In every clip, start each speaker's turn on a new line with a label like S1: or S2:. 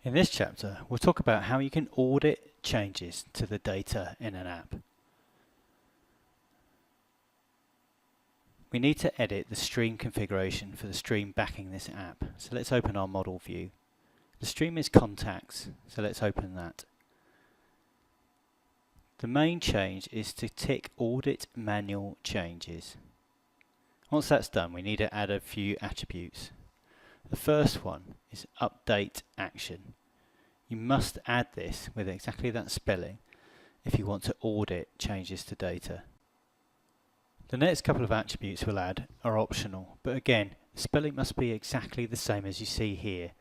S1: In this chapter, we'll talk about how you can audit changes to the data in an app. We need to edit the stream configuration for the stream backing this app. So let's open our model view. The stream is contacts, so let's open that. The main change is to tick Audit Manual Changes. Once that's done, we need to add a few attributes. The first one is Update Action. You must add this with exactly that spelling if you want to audit changes to data. The next couple of attributes we'll add are optional, but again, the spelling must be exactly the same as you see here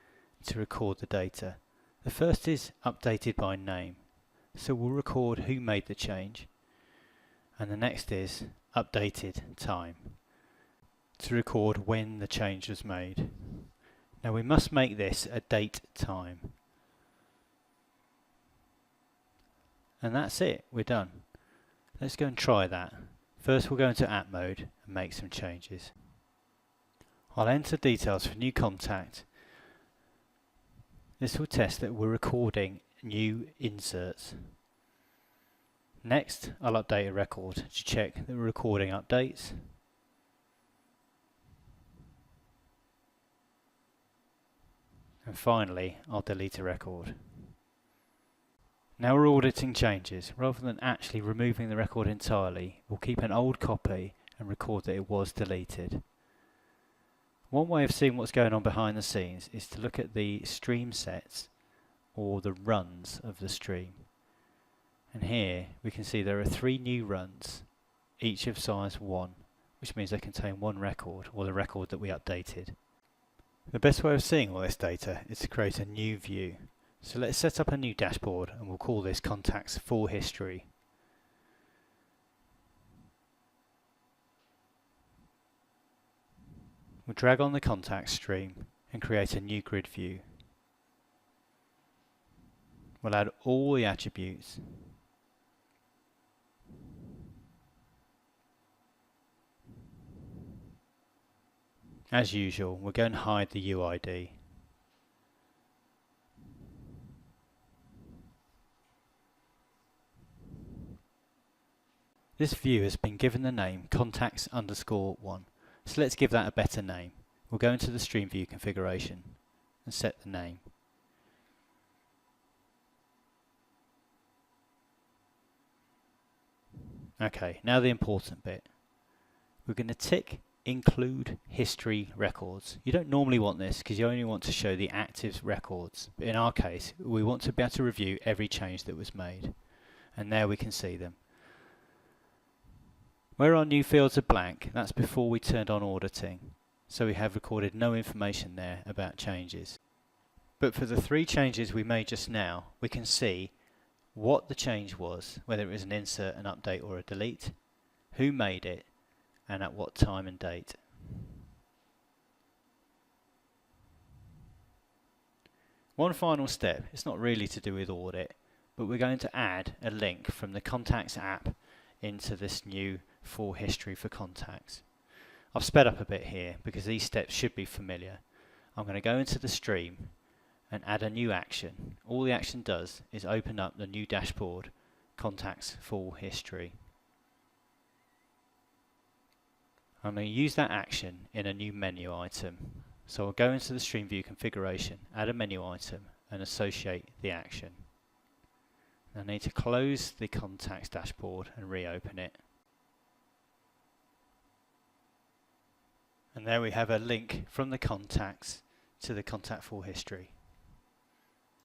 S1: to record the data. The first is Updated by Name, so we'll record who made the change, and the next is Updated Time, to record when the change was made. Now we must make this a date time. And that's it, we're done. Let's go and try that. First we'll go into app mode and make some changes. I'll enter details for new contact. This will test that we're recording new inserts. Next, I'll update a record to check that we're recording updates. And finally, I'll delete a record. Now we're auditing changes. Rather than actually removing the record entirely, we'll keep an old copy and record that it was deleted. One way of seeing what's going on behind the scenes is to look at the stream sets or the runs of the stream. And here we can see there are 3 new runs, each of size 1, which means they contain one record, or the record that we updated. The best way of seeing all this data is to create a new view. So let's set up a new dashboard and we'll call this Contacts Full History. We'll drag on the contact stream and create a new grid view. We'll add all the attributes. As usual, we'll go and hide the UID. This view has been given the name contacts_1, so let's give that a better name. We'll go into the stream view configuration and set the name. Okay, now the important bit. We're going to tick Include History Records. You don't normally want this because you only want to show the active records, but in our case we want to be able to review every change that was made, and there we can see them. Where our new fields are blank, that's before we turned on auditing, so we have recorded no information there about changes. But for the 3 changes we made just now, we can see what the change was, whether it was an insert, an update or a delete, who made it, and at what time and date. One final step, it's not really to do with audit, but we're going to add a link from the Contacts app into this new full history for contacts. I've sped up a bit here because these steps should be familiar. I'm going to go into the stream and add a new action. All the action does is open up the new dashboard, Contacts Full History. I'm going to use that action in a new menu item. So I'll go into the stream view configuration, add a menu item and associate the action. I need to close the contacts dashboard and reopen it. And there we have a link from the contacts to the contact full history.